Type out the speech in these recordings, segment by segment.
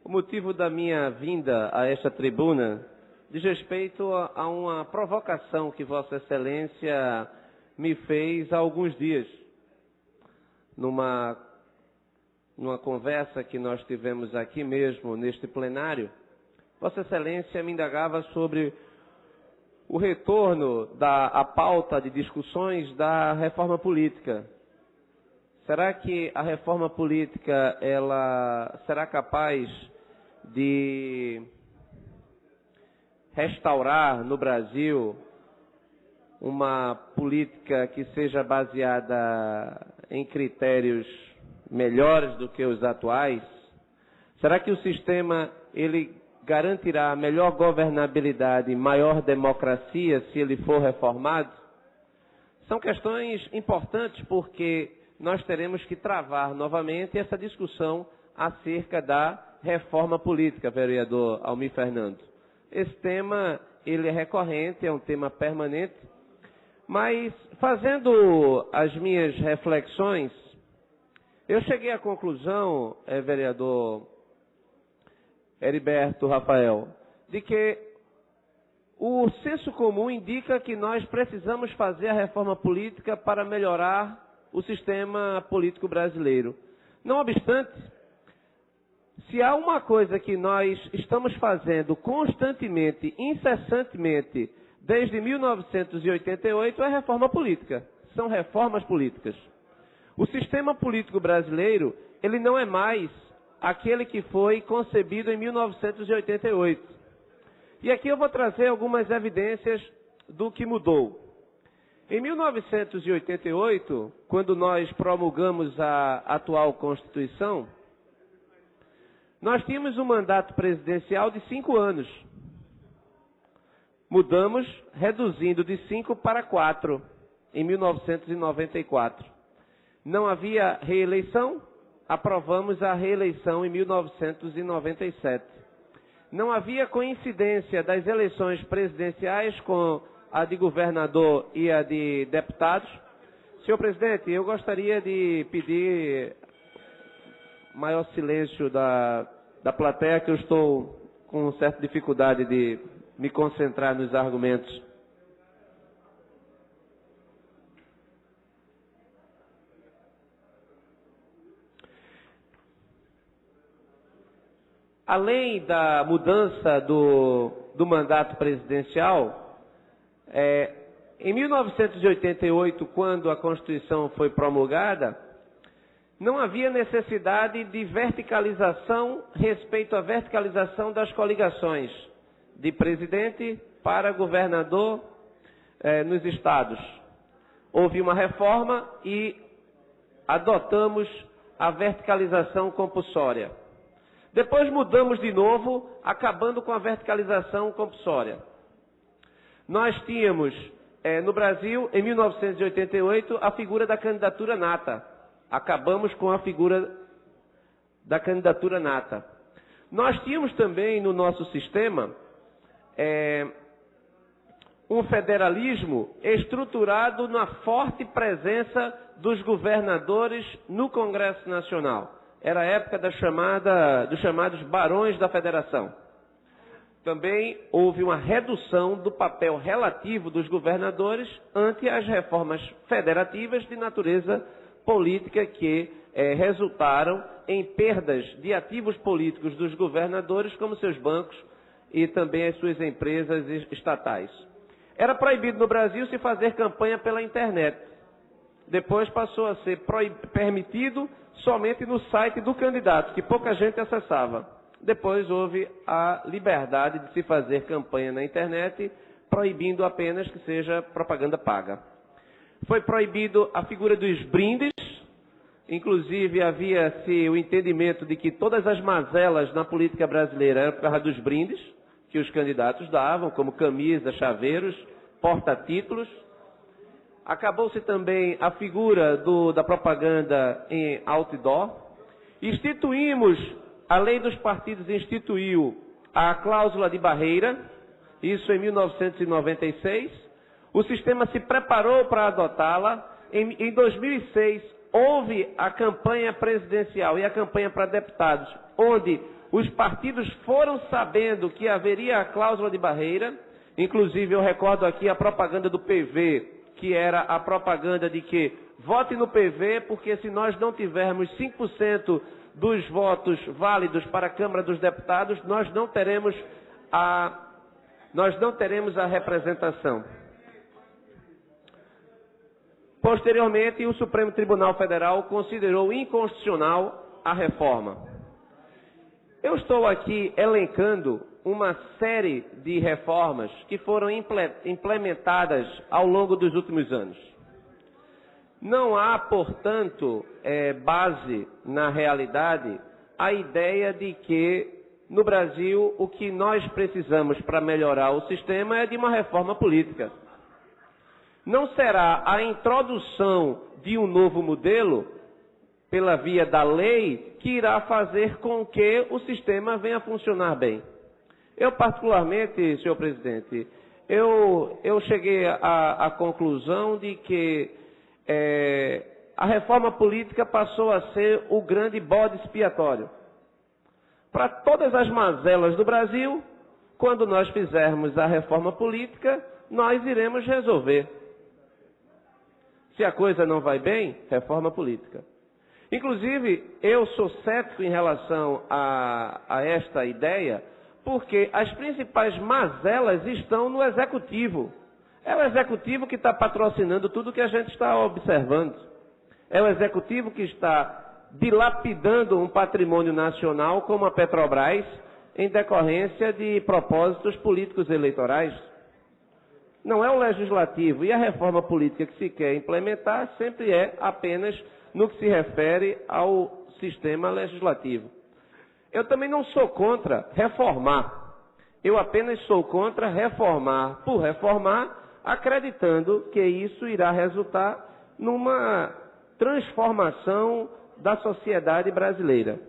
O motivo da minha vinda a esta tribuna diz respeito a uma provocação que Vossa Excelência me fez há alguns dias, numa conversa que nós tivemos aqui mesmo, neste plenário. Vossa Excelência me indagava sobre o retorno à pauta de discussões da reforma política. Será que a reforma política ela será capaz de restaurar no Brasil uma política que seja baseada em critérios melhores do que os atuais? Será que o sistema ele garantirá melhor governabilidade e maior democracia se ele for reformado? São questões importantes porque nós teremos que travar novamente essa discussão acerca da reforma política, vereador Almir Fernando. Esse tema, ele é recorrente, é um tema permanente, mas fazendo as minhas reflexões, eu cheguei à conclusão, vereador Heriberto Rafael, de que o senso comum indica que nós precisamos fazer a reforma política para melhorar o sistema político brasileiro. Não obstante, se há uma coisa que nós estamos fazendo constantemente, incessantemente, desde 1988, é a reforma política. São reformas políticas. O sistema político brasileiro, ele não é mais aquele que foi concebido em 1988. E aqui eu vou trazer algumas evidências do que mudou. Em 1988, quando nós promulgamos a atual Constituição, nós tínhamos um mandato presidencial de 5 anos. Mudamos, reduzindo de 5 para 4, em 1994. Não havia reeleição, aprovamos a reeleição em 1997. Não havia coincidência das eleições presidenciais com a de governador e a de deputados. Senhor presidente, eu gostaria de pedir maior silêncio da plateia, que eu estou com certa dificuldade de me concentrar nos argumentos. Além da mudança do mandato presidencial, em 1988, quando a Constituição foi promulgada, não havia necessidade de verticalização respeito à verticalização das coligações de presidente para governador nos estados. Houve uma reforma e adotamos a verticalização compulsória. Depois mudamos de novo, acabando com a verticalização compulsória. Nós tínhamos, no Brasil, em 1988, a figura da candidatura nata. Acabamos com a figura da candidatura nata. Nós tínhamos também no nosso sistema um federalismo estruturado na forte presença dos governadores no Congresso Nacional. Era a época dos chamados barões da federação. Também houve uma redução do papel relativo dos governadores ante as reformas federativas de natureza política que resultaram em perdas de ativos políticos dos governadores, como seus bancos e também as suas empresas estatais. Era proibido no Brasil se fazer campanha pela internet. Depois passou a ser permitido somente no site do candidato, que pouca gente acessava. Depois houve a liberdade de se fazer campanha na internet, proibindo apenas que seja propaganda paga. Foi proibido a figura dos brindes, inclusive havia-se o entendimento de que todas as mazelas na política brasileira eram por causa dos brindes que os candidatos davam, como camisas, chaveiros, porta-títulos. Acabou-se também a figura da propaganda em outdoor. Instituímos, a lei dos partidos instituiu a cláusula de barreira, isso em 1996. O sistema se preparou para adotá-la. Em 2006, houve a campanha presidencial e a campanha para deputados, onde os partidos foram sabendo que haveria a cláusula de barreira. Inclusive, eu recordo aqui a propaganda do PV, que era a propaganda de que vote no PV, porque se nós não tivermos 5% dos votos válidos para a Câmara dos Deputados, nós não teremos a representação. Posteriormente, o Supremo Tribunal Federal considerou inconstitucional a reforma. Eu estou aqui elencando uma série de reformas que foram implementadas ao longo dos últimos anos. Não há, portanto, base na realidade a ideia de que no Brasil o que nós precisamos para melhorar o sistema é de uma reforma política. Não será a introdução de um novo modelo pela via da lei que irá fazer com que o sistema venha a funcionar bem. Eu, particularmente, senhor presidente, eu cheguei à conclusão de que a reforma política passou a ser o grande bode expiatório. Para todas as mazelas do Brasil, quando nós fizermos a reforma política, nós iremos resolver. Se a coisa não vai bem, reforma política. Inclusive, eu sou cético em relação a esta ideia, porque as principais mazelas estão no Executivo. É o Executivo que está patrocinando tudo que a gente está observando. É o Executivo que está dilapidando um patrimônio nacional como a Petrobras em decorrência de propósitos políticos eleitorais. Não é o Legislativo. E a reforma política que se quer implementar sempre é apenas no que se refere ao sistema legislativo. Eu também não sou contra reformar. Eu apenas sou contra reformar por reformar, acreditando que isso irá resultar numa transformação da sociedade brasileira.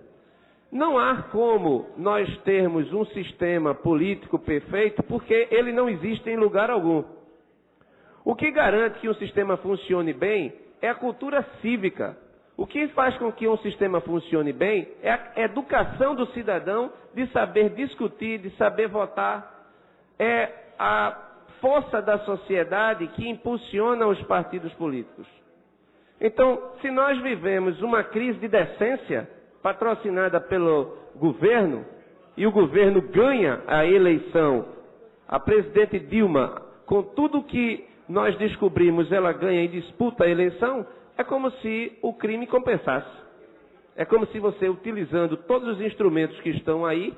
Não há como nós termos um sistema político perfeito, porque ele não existe em lugar algum. O que garante que um sistema funcione bem é a cultura cívica. O que faz com que um sistema funcione bem é a educação do cidadão de saber discutir, de saber votar. É a força da sociedade que impulsiona os partidos políticos. Então, se nós vivemos uma crise de decência patrocinada pelo governo, e o governo ganha a eleição, a presidente Dilma, com tudo que nós descobrimos, ela ganha e disputa a eleição, é como se o crime compensasse. É como se você, utilizando todos os instrumentos que estão aí,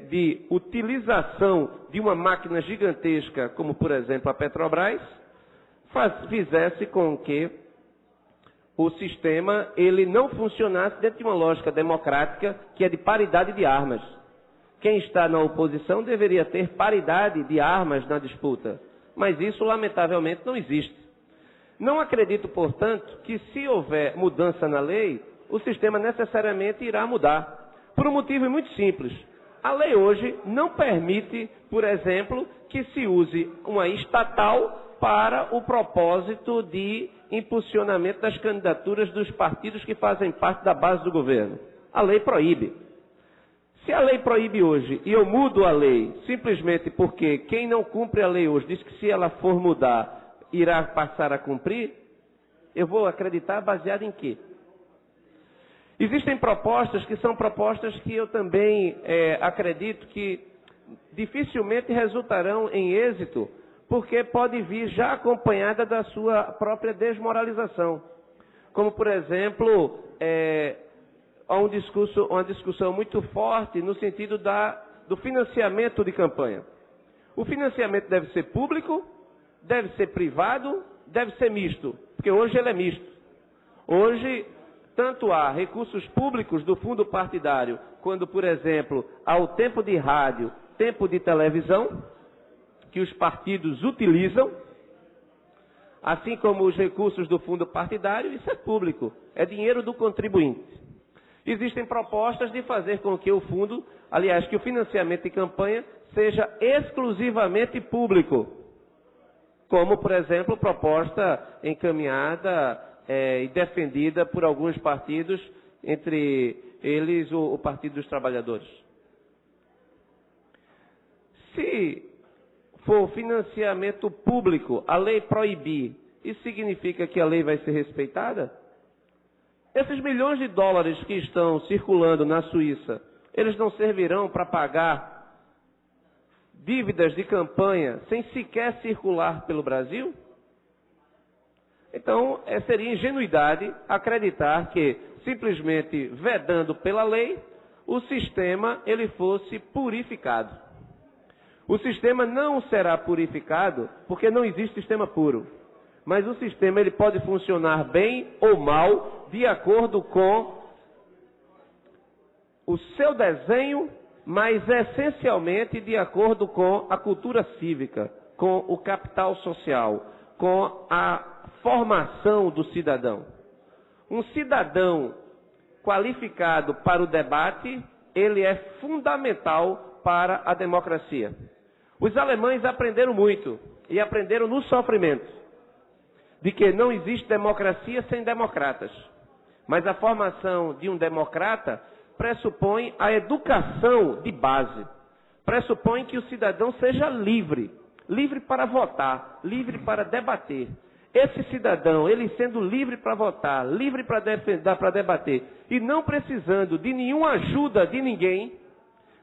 de utilização de uma máquina gigantesca, como por exemplo a Petrobras, fizesse com que o sistema ele não funcionasse dentro de uma lógica democrática que é de paridade de armas. Quem está na oposição deveria ter paridade de armas na disputa, mas isso lamentavelmente não existe. Não acredito, portanto, que se houver mudança na lei, o sistema necessariamente irá mudar. Por um motivo muito simples. A lei hoje não permite, por exemplo, que se use uma estatal para o propósito de impulsionamento das candidaturas dos partidos que fazem parte da base do governo. A lei proíbe. Se a lei proíbe hoje e eu mudo a lei simplesmente porque quem não cumpre a lei hoje diz que se ela for mudar irá passar a cumprir, eu vou acreditar baseado em quê? Existem propostas que são propostas que eu também acredito que dificilmente resultarão em êxito, porque pode vir já acompanhada da sua própria desmoralização. Como, por exemplo, há uma discussão muito forte no sentido do financiamento de campanha. O financiamento deve ser público, deve ser privado, deve ser misto, porque hoje ele é misto. Hoje, tanto há recursos públicos do fundo partidário, quando, por exemplo, há o tempo de rádio, tempo de televisão, que os partidos utilizam, assim como os recursos do fundo partidário, isso é público, é dinheiro do contribuinte. Existem propostas de fazer com que o fundo, aliás, que o financiamento de campanha seja exclusivamente público, como, por exemplo, proposta encaminhada e defendida por alguns partidos, entre eles o Partido dos Trabalhadores. Se for financiamento público, a lei proibir, isso significa que a lei vai ser respeitada? Esses milhões de dólares que estão circulando na Suíça, eles não servirão para pagar dívidas de campanha sem sequer circular pelo Brasil? Então, seria ingenuidade acreditar que, simplesmente vedando pela lei, o sistema ele fosse purificado. O sistema não será purificado porque não existe sistema puro. Mas o sistema ele pode funcionar bem ou mal de acordo com o seu desenho, mas essencialmente de acordo com a cultura cívica, com o capital social, com a formação do cidadão. Um cidadão qualificado para o debate, ele é fundamental para a democracia. Os alemães aprenderam muito, e aprenderam no sofrimento, de que não existe democracia sem democratas. Mas a formação de um democrata pressupõe a educação de base. Pressupõe que o cidadão seja livre. Livre para votar, livre para debater. Esse cidadão, ele sendo livre para votar, livre para debater, e não precisando de nenhuma ajuda de ninguém,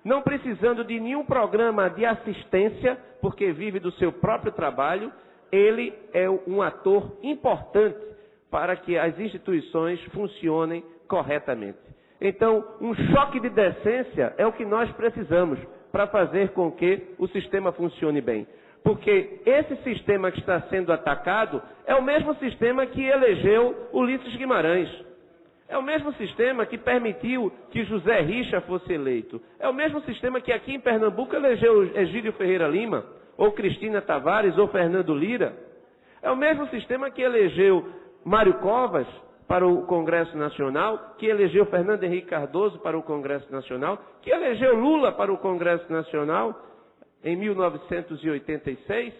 não precisando de nenhum programa de assistência, porque vive do seu próprio trabalho, ele é um ator importante para que as instituições funcionem corretamente. Então, um choque de decência é o que nós precisamos para fazer com que o sistema funcione bem. Porque esse sistema que está sendo atacado é o mesmo sistema que elegeu Ulisses Guimarães. É o mesmo sistema que permitiu que José Richa fosse eleito. É o mesmo sistema que aqui em Pernambuco elegeu Egídio Ferreira Lima, ou Cristina Tavares, ou Fernando Lira. É o mesmo sistema que elegeu Mário Covas para o Congresso Nacional, que elegeu Fernando Henrique Cardoso para o Congresso Nacional, que elegeu Lula para o Congresso Nacional em 1986.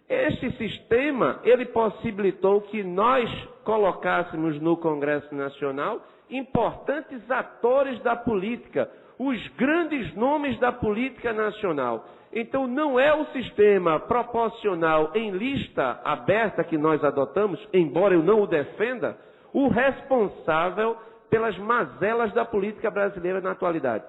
Este sistema, ele possibilitou que nós colocássemos no Congresso Nacional importantes atores da política, os grandes nomes da política nacional. Então, não é o sistema proporcional em lista aberta que nós adotamos, embora eu não o defenda, o responsável pelas mazelas da política brasileira na atualidade.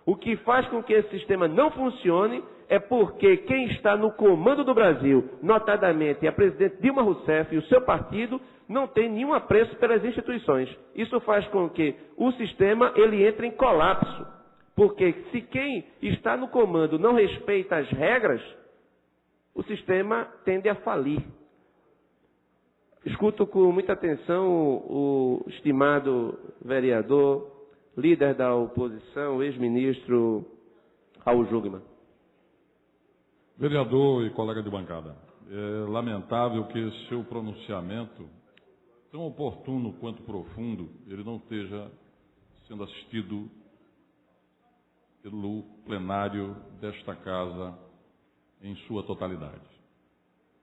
O que faz com que esse sistema não funcione é porque quem está no comando do Brasil, notadamente a presidente Dilma Rousseff e o seu partido, não tem nenhum apreço pelas instituições. Isso faz com que o sistema ele entre em colapso. Porque se quem está no comando não respeita as regras, o sistema tende a falir. Escuto com muita atenção o estimado vereador, líder da oposição, o ex-ministro Raul Jungmann. Vereador e colega de bancada, é lamentável que seu pronunciamento, tão oportuno quanto profundo, ele não esteja sendo assistido pelo plenário desta casa em sua totalidade.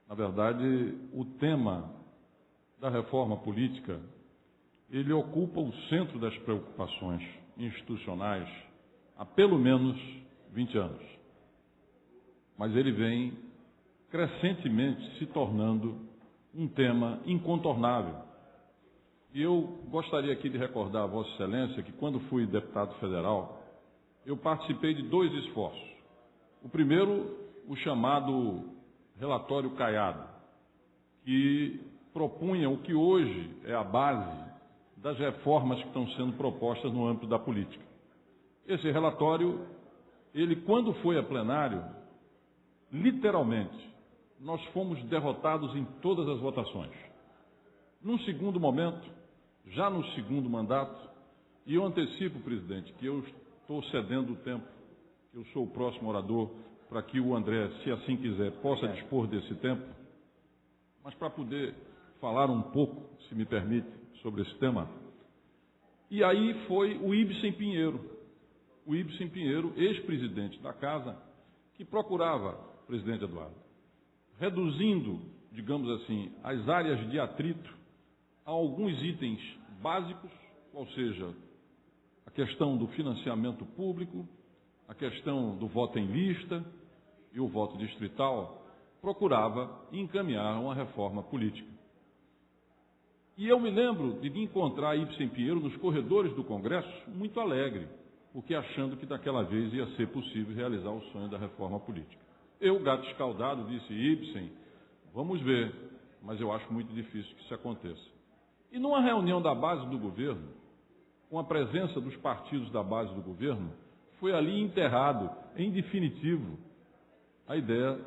Na verdade, o tema da reforma política, ele ocupa o centro das preocupações institucionais há pelo menos 20 anos. Mas ele vem crescentemente se tornando um tema incontornável. E eu gostaria aqui de recordar a Vossa Excelência que, quando fui deputado federal, eu participei de 2 esforços. O primeiro, o chamado relatório Caiado, que propunha o que hoje é a base das reformas que estão sendo propostas no âmbito da política. Esse relatório, ele, quando foi a plenário, literalmente, nós fomos derrotados em todas as votações. Num segundo momento, já no segundo mandato, e eu antecipo, presidente, que eu estou cedendo o tempo, que eu sou o próximo orador, para que o André, se assim quiser, possa dispor desse tempo, mas para poder falar um pouco, se me permite, sobre esse tema. E aí foi o Ibsen Pinheiro, ex-presidente da Casa, que procurava, presidente Eduardo, reduzindo, digamos assim, as áreas de atrito a alguns itens básicos, ou seja, a questão do financiamento público, a questão do voto em lista e o voto distrital, procurava encaminhar uma reforma política. E eu me lembro de encontrar Ibsen Pinheiro nos corredores do Congresso muito alegre, porque achando que daquela vez ia ser possível realizar o sonho da reforma política. Eu, gato escaldado, disse: Ibsen, vamos ver, mas eu acho muito difícil que isso aconteça. E numa reunião da base do governo, com a presença dos partidos da base do governo, foi ali enterrado, em definitivo, a ideia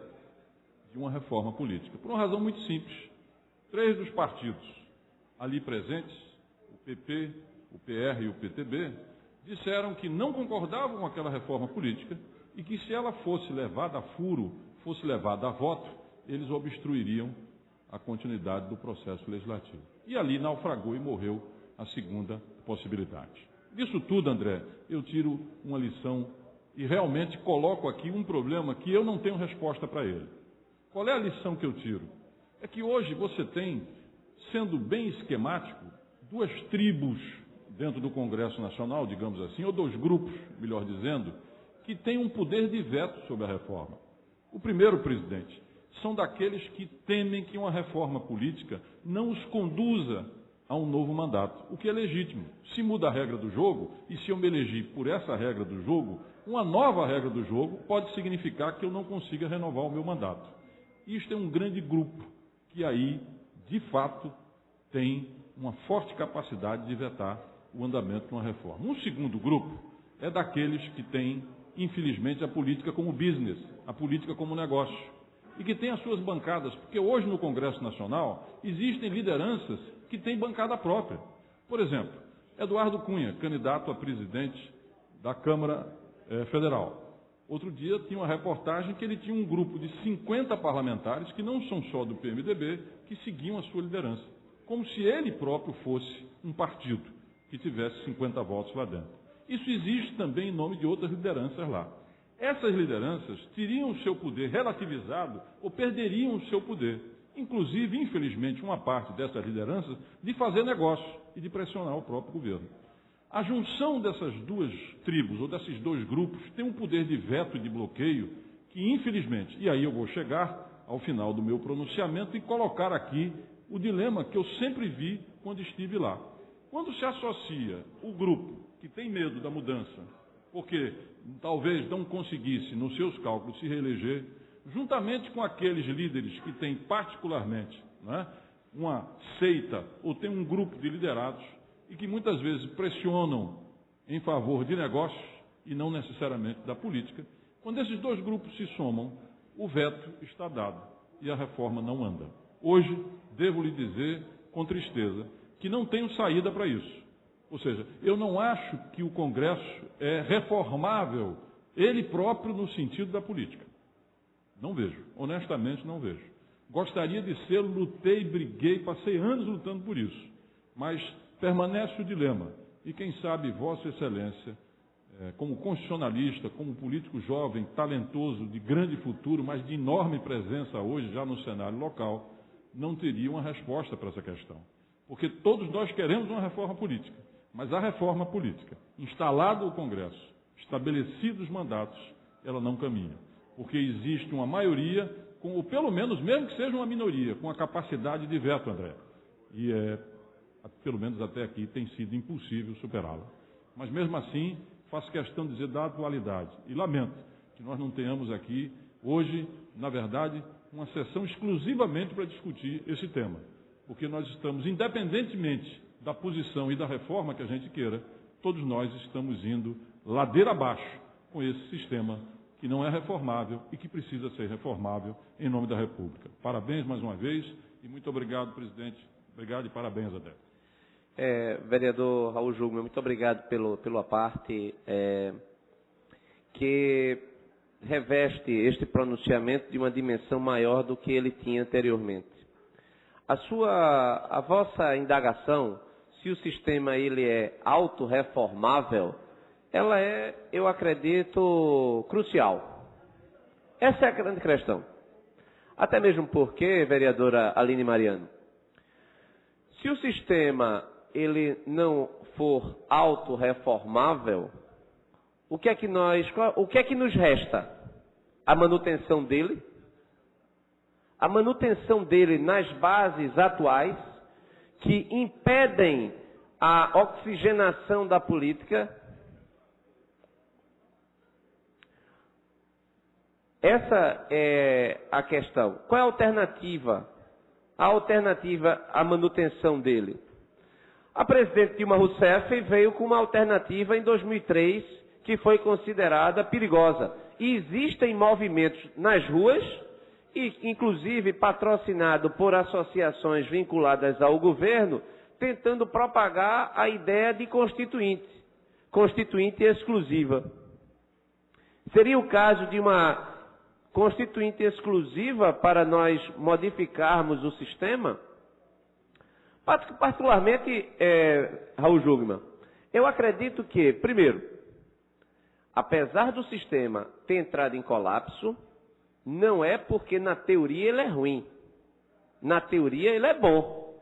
de uma reforma política. Por uma razão muito simples. 3 dos partidos ali presentes, o PP, o PR e o PTB, disseram que não concordavam com aquela reforma política e que, se ela fosse levada a furo, fosse levada a voto, eles obstruiriam a continuidade do processo legislativo. E ali naufragou e morreu a segunda possibilidade. Disso tudo, André, eu tiro uma lição e realmente coloco aqui um problema que eu não tenho resposta para ele. Qual é a lição que eu tiro? É que hoje você tem, sendo bem esquemático, 2 tribos dentro do Congresso Nacional, digamos assim, ou 2 grupos, melhor dizendo, que têm um poder de veto sobre a reforma. O primeiro, presidente, são daqueles que temem que uma reforma política não os conduza a um novo mandato, o que é legítimo. Se muda a regra do jogo, e se eu me elegi por essa regra do jogo, uma nova regra do jogo pode significar que eu não consiga renovar o meu mandato. Isto é um grande grupo que aí, de fato, tem uma forte capacidade de vetar o andamento de uma reforma. Um segundo grupo é daqueles que têm, infelizmente, a política como business, a política como negócio, e que tem as suas bancadas, porque hoje no Congresso Nacional existem lideranças que têm bancada própria. Por exemplo, Eduardo Cunha, candidato a presidente da Câmara Federal. Outro dia tinha uma reportagem que ele tinha um grupo de 50 parlamentares, que não são só do PMDB, que seguiam a sua liderança, como se ele próprio fosse um partido que tivesse 50 votos lá dentro. Isso existe também em nome de outras lideranças lá. Essas lideranças teriam o seu poder relativizado ou perderiam o seu poder. Inclusive, infelizmente, uma parte dessas lideranças de fazer negócio e de pressionar o próprio governo. A junção dessas 2 tribos, ou desses 2 grupos, tem um poder de veto e de bloqueio que, infelizmente, e aí eu vou chegar ao final do meu pronunciamento e colocar aqui o dilema que eu sempre vi quando estive lá. Quando se associa o grupo que tem medo da mudança, porque talvez não conseguisse, nos seus cálculos, se reeleger, juntamente com aqueles líderes que têm particularmente, né, uma seita ou tem um grupo de liderados e que muitas vezes pressionam em favor de negócios e não necessariamente da política, quando esses 2 grupos se somam, o veto está dado e a reforma não anda. Hoje, devo lhe dizer, com tristeza, que não tenho saída para isso. Ou seja, eu não acho que o Congresso é reformável, ele próprio, no sentido da política. Não vejo, honestamente não vejo. Gostaria de ser, lutei, briguei, passei anos lutando por isso. Mas permanece o dilema. E quem sabe Vossa Excelência, como constitucionalista, como político jovem, talentoso, de grande futuro, mas de enorme presença hoje já no cenário local, não teria uma resposta para essa questão. Porque todos nós queremos uma reforma política. Mas a reforma política, instalado o Congresso, estabelecidos os mandatos, ela não caminha. Porque existe uma maioria, ou pelo menos, mesmo que seja uma minoria, com a capacidade de veto, André. E, pelo menos até aqui, tem sido impossível superá-la. Mas, mesmo assim, faço questão de dizer da atualidade. E lamento que nós não tenhamos aqui, hoje, na verdade, uma sessão exclusivamente para discutir esse tema. Porque nós estamos, independentemente da posição e da reforma que a gente queira, todos nós estamos indo ladeira abaixo com esse sistema que não é reformável e que precisa ser reformável em nome da República. Parabéns mais uma vez e muito obrigado, presidente. Obrigado e parabéns, Adé. Vereador Raul Jungmann, muito obrigado pela parte que reveste este pronunciamento de uma dimensão maior do que ele tinha anteriormente. A vossa indagação, se o sistema ele é autorreformável, ela é, eu acredito, crucial. Essa é a grande questão. Até mesmo porque, vereadora Aline Mariano, se o sistema ele não for autorreformável, o que é que nos resta? A manutenção dele? A manutenção dele nas bases atuais, que impedem a oxigenação da política. Essa é a questão. Qual é a alternativa? A alternativa à manutenção dele. A presidente Dilma Rousseff veio com uma alternativa em 2003 que foi considerada perigosa. E existem movimentos nas ruas, e inclusive patrocinado por associações vinculadas ao governo, tentando propagar a ideia de constituinte exclusiva. Seria o caso de uma constituinte exclusiva para nós modificarmos o sistema? Particularmente, Raul Jungmann, eu acredito que, primeiro, apesar do sistema ter entrado em colapso, não é porque na teoria ele é ruim. Na teoria ele é bom.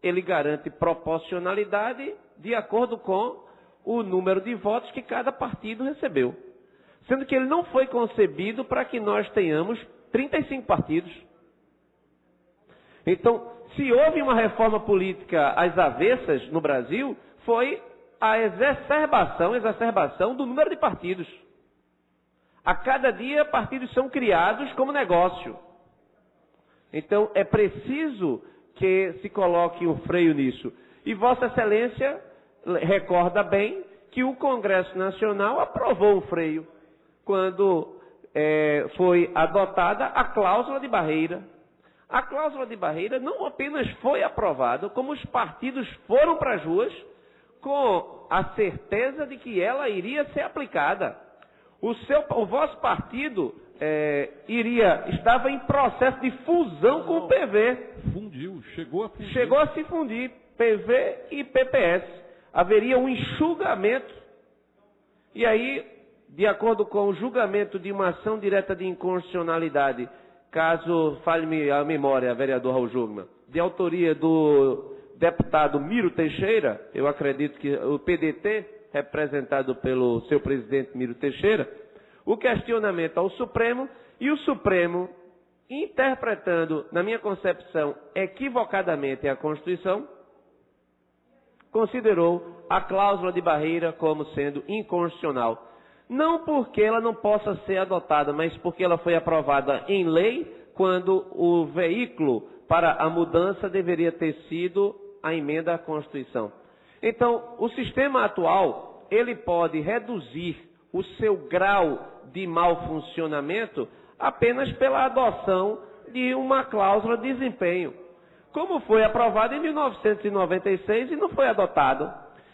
Ele garante proporcionalidade de acordo com o número de votos que cada partido recebeu. Sendo que ele não foi concebido para que nós tenhamos 35 partidos. Então, se houve uma reforma política às avessas no Brasil, foi a exacerbação do número de partidos. A cada dia, partidos são criados como negócio. Então, é preciso que se coloque um freio nisso. E Vossa Excelência recorda bem que o Congresso Nacional aprovou um freio quando foi adotada a cláusula de barreira. A cláusula de barreira não apenas foi aprovada, como os partidos foram para as ruas com a certeza de que ela iria ser aplicada. O vosso partido estava em processo de fusão com o PV. Chegou a se fundir, PV e PPS. Haveria um enxugamento. E aí, de acordo com o julgamento de uma ação direta de inconstitucionalidade, caso falhe-me a memória, vereador Raul Jungmann, de autoria do deputado Miro Teixeira, eu acredito que o PDT, representado pelo seu presidente Miro Teixeira, o questionamento ao Supremo, e o Supremo, interpretando, na minha concepção, equivocadamente a Constituição, considerou a cláusula de barreira como sendo inconstitucional. Não porque ela não possa ser adotada, mas porque ela foi aprovada em lei, quando o veículo para a mudança deveria ter sido a emenda à Constituição. Então, o sistema atual, ele pode reduzir o seu grau de mau funcionamento apenas pela adoção de uma cláusula de desempenho, como foi aprovado em 1996 e não foi adotado.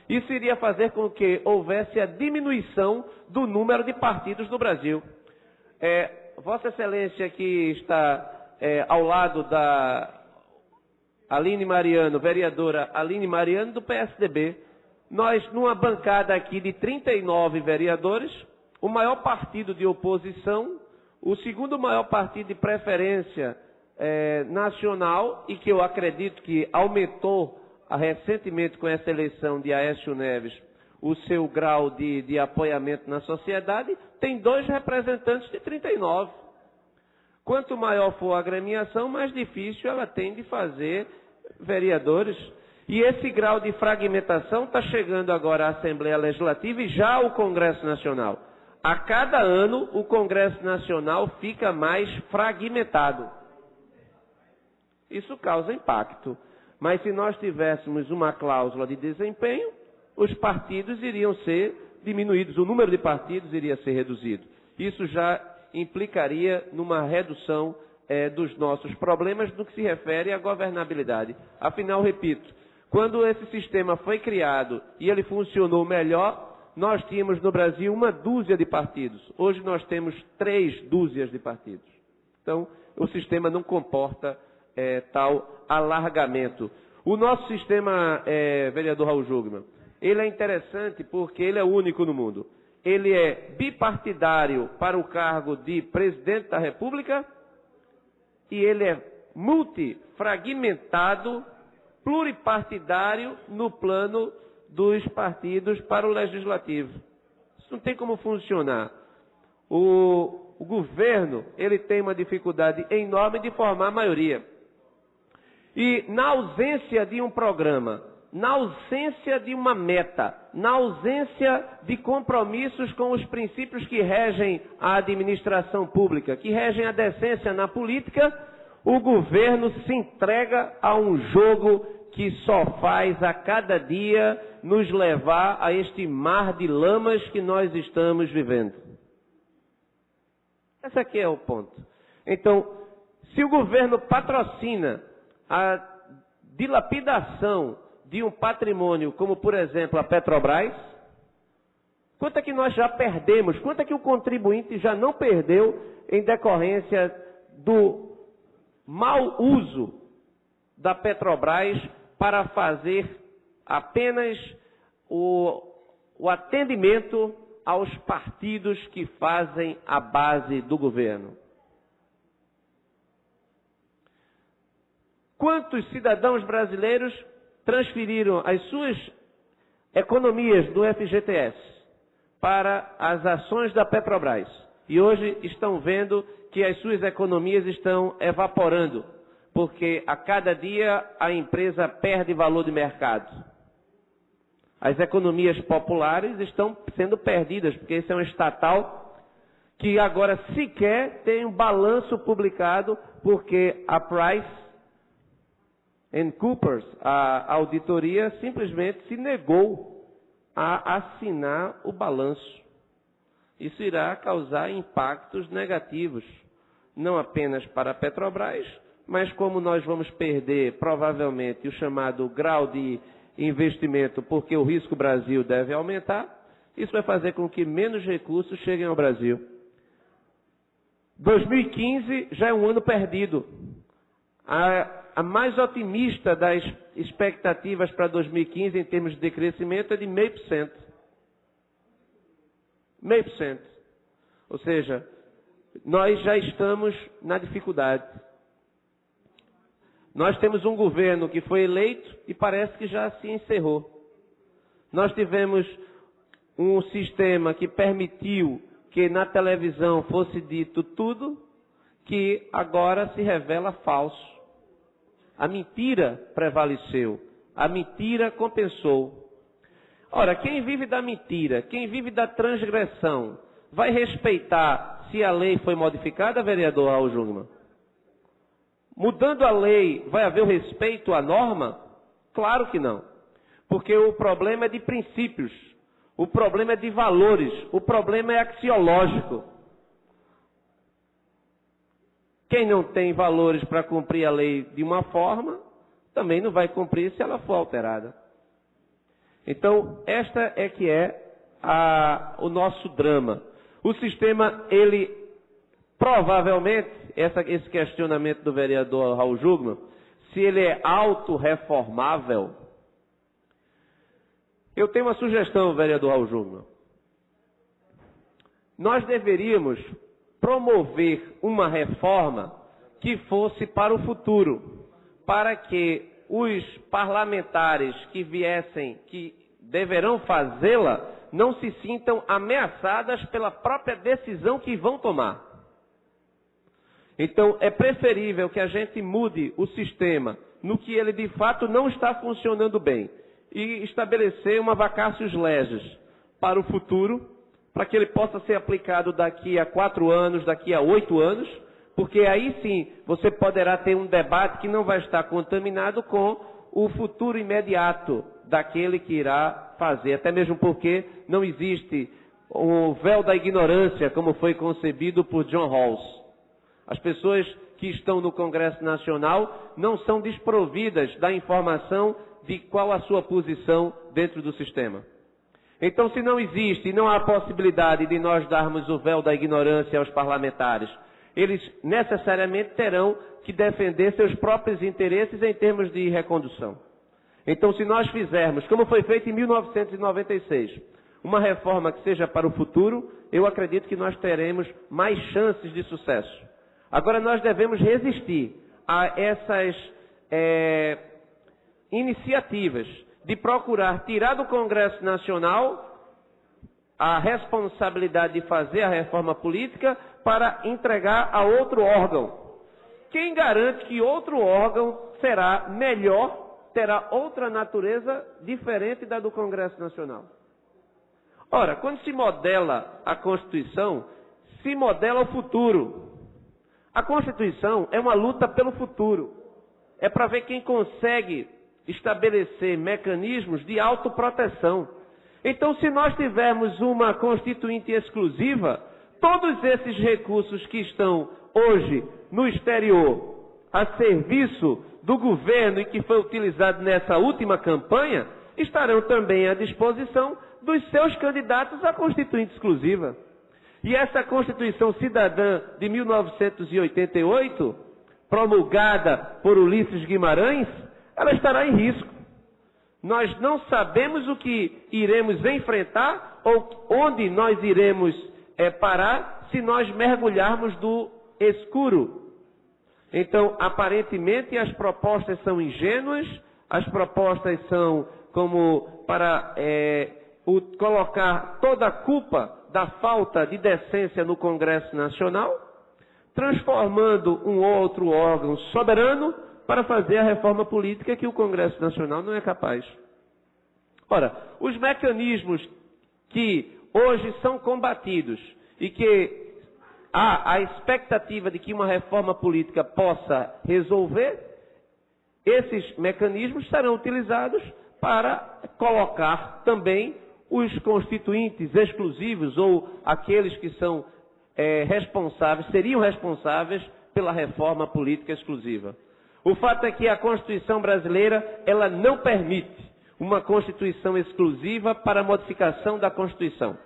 Isso iria fazer com que houvesse a diminuição do número de partidos no Brasil. Vossa Excelência, que está ao lado da Aline Mariano, vereadora Aline Mariano, do PSDB, nós, numa bancada aqui de 39 vereadores, o maior partido de oposição, o segundo maior partido de preferência nacional, e que eu acredito que aumentou recentemente com essa eleição de Aécio Neves o seu grau de apoiamento na sociedade, tem 2 representantes de 39. Quanto maior for a agremiação, mais difícil ela tem de fazer vereadores. E esse grau de fragmentação está chegando agora à Assembleia Legislativa e já ao Congresso Nacional. A cada ano, o Congresso Nacional fica mais fragmentado. Isso causa impacto. Mas se nós tivéssemos uma cláusula de desempenho, os partidos iriam ser diminuídos, o número de partidos iria ser reduzido. Isso já implicaria numa redução dos nossos problemas no que se refere à governabilidade. Afinal, repito, quando esse sistema foi criado e ele funcionou melhor, nós tínhamos no Brasil 1 dúzia de partidos. Hoje nós temos 3 dúzias de partidos. Então, o sistema não comporta tal alargamento. O nosso sistema, vereador Raul Jungmann, ele é interessante porque ele é único no mundo. Ele é bipartidário para o cargo de presidente da República e ele é multifragmentado pluripartidário no plano dos partidos para o legislativo. Isso não tem como funcionar. O governo, ele tem uma dificuldade enorme de formar a maioria. E na ausência de um programa, na ausência de uma meta, na ausência de compromissos com os princípios que regem a administração pública, que regem a decência na política, o governo se entrega a um jogo que só faz a cada dia nos levar a este mar de lamas que nós estamos vivendo. Esse aqui é o ponto. Então, se o governo patrocina a dilapidação de um patrimônio, como por exemplo a Petrobras, quanto é que nós já perdemos? Quanto é que o contribuinte já não perdeu em decorrência do mau uso da Petrobras para fazer apenas o atendimento aos partidos que fazem a base do governo? Quantos cidadãos brasileiros transferiram as suas economias do FGTS para as ações da Petrobras e hoje estão vendo que as suas economias estão evaporando, porque a cada dia a empresa perde valor de mercado? As economias populares estão sendo perdidas, porque esse é um estatal que agora sequer tem um balanço publicado, porque a Price Coopers, a auditoria, simplesmente se negou a assinar o balanço. Isso irá causar impactos negativos, não apenas para a Petrobras, mas como nós vamos perder, provavelmente, o chamado grau de investimento, porque o risco Brasil deve aumentar, isso vai fazer com que menos recursos cheguem ao Brasil. 2015 já é um ano perdido. A mais otimista das expectativas para 2015 em termos de crescimento é de 0,5%. 0,5%. Ou seja, nós já estamos na dificuldade. Nós temos um governo que foi eleito e parece que já se encerrou. Nós tivemos um sistema que permitiu que na televisão fosse dito tudo, que agora se revela falso. A mentira prevaleceu, a mentira compensou. Ora, quem vive da mentira, quem vive da transgressão, vai respeitar se a lei foi modificada, vereador Raul Jungmann? Mudando a lei, vai haver o respeito à norma? Claro que não. Porque o problema é de princípios, o problema é de valores, o problema é axiológico. Quem não tem valores para cumprir a lei de uma forma, também não vai cumprir se ela for alterada. Então, esta é que é o nosso drama. O sistema, ele provavelmente, esse questionamento do vereador Raul Jungmann, se ele é autorreformável, eu tenho uma sugestão, vereador Raul Jungmann. Nós deveríamos promover uma reforma que fosse para o futuro, para que os parlamentares que viessem, que deverão fazê-la, não se sintam ameaçadas pela própria decisão que vão tomar. Então, é preferível que a gente mude o sistema no que ele de fato não está funcionando bem e estabelecer uma vacatio legis para o futuro, para que ele possa ser aplicado daqui a 4 anos, daqui a 8 anos, porque aí sim você poderá ter um debate que não vai estar contaminado com o futuro imediato daquele que irá fazer, até mesmo porque não existe o véu da ignorância como foi concebido por John Rawls. As pessoas que estão no Congresso Nacional não são desprovidas da informação de qual a sua posição dentro do sistema. Então, se não existe e não há possibilidade de nós darmos o véu da ignorância aos parlamentares, eles necessariamente terão que defender seus próprios interesses em termos de recondução. Então, se nós fizermos, como foi feito em 1996, uma reforma que seja para o futuro, eu acredito que nós teremos mais chances de sucesso. Agora, nós devemos resistir a essas iniciativas de procurar tirar do Congresso Nacional a responsabilidade de fazer a reforma política para entregar a outro órgão. Quem garante que outro órgão será melhor, terá outra natureza diferente da do Congresso Nacional? Ora, quando se modela a Constituição, se modela o futuro. A Constituição é uma luta pelo futuro. É para ver quem consegue estabelecer mecanismos de autoproteção. Então, se nós tivermos uma Constituinte exclusiva, todos esses recursos que estão hoje no exterior a serviço do governo e que foi utilizado nessa última campanha, estarão também à disposição dos seus candidatos à Constituinte exclusiva. E essa Constituição Cidadã de 1988, promulgada por Ulisses Guimarães, ela estará em risco. Nós não sabemos o que iremos enfrentar ou onde nós iremos parar se nós mergulharmos do escuro. Então, aparentemente, as propostas são ingênuas, as propostas são como para colocar toda a culpa da falta de decência no Congresso Nacional, transformando um outro órgão soberano para fazer a reforma política que o Congresso Nacional não é capaz. Ora, os mecanismos que hoje são combatidos e que há a expectativa de que uma reforma política possa resolver, esses mecanismos serão utilizados para colocar também os constituintes exclusivos ou aqueles que são seriam responsáveis pela reforma política exclusiva. O fato é que a Constituição brasileira, ela não permite uma Constituição exclusiva para a modificação da Constituição.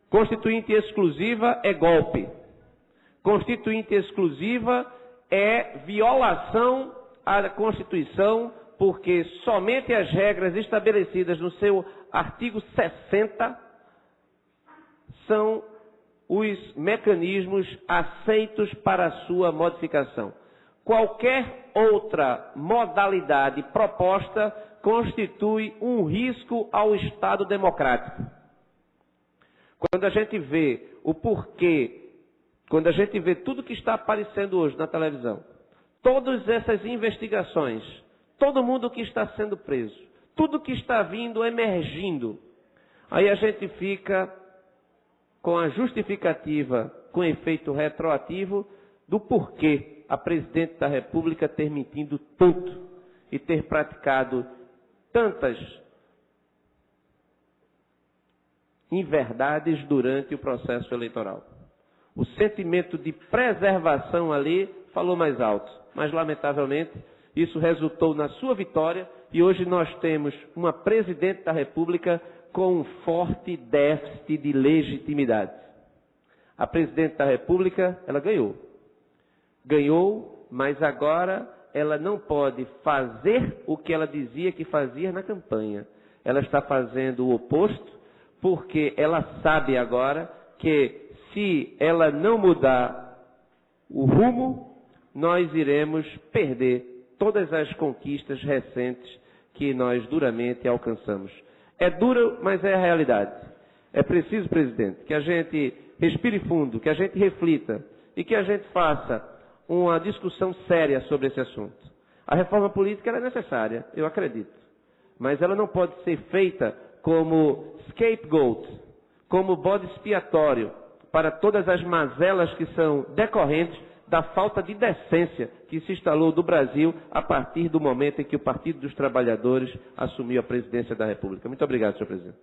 Constituinte exclusiva é golpe. Constituinte exclusiva é violação à Constituição, porque somente as regras estabelecidas no seu artigo 60 são os mecanismos aceitos para a sua modificação. Qualquer outra modalidade proposta constitui um risco ao Estado democrático. Quando a gente vê o porquê, quando a gente vê tudo que está aparecendo hoje na televisão, todas essas investigações, todo mundo que está sendo preso, tudo que está vindo, emergindo, aí a gente fica com a justificativa, com efeito retroativo, do porquê a Presidente da República ter mentido tanto e ter praticado tantas inverdades durante o processo eleitoral. O sentimento de preservação ali falou mais alto, mas lamentavelmente isso resultou na sua vitória e hoje nós temos uma Presidente da República com um forte déficit de legitimidade. A Presidente da República, ela ganhou. Ganhou, mas agora ela não pode fazer o que ela dizia que fazia na campanha. Ela está fazendo o oposto, porque ela sabe agora que se ela não mudar o rumo, nós iremos perder todas as conquistas recentes que nós duramente alcançamos. É duro, mas é a realidade. É preciso, presidente, que a gente respire fundo, que a gente reflita e que a gente faça uma discussão séria sobre esse assunto. A reforma política ela é necessária, eu acredito, mas ela não pode ser feita como scapegoat, como bode expiatório para todas as mazelas que são decorrentes da falta de decência que se instalou no Brasil a partir do momento em que o Partido dos Trabalhadores assumiu a presidência da República. Muito obrigado, senhor presidente.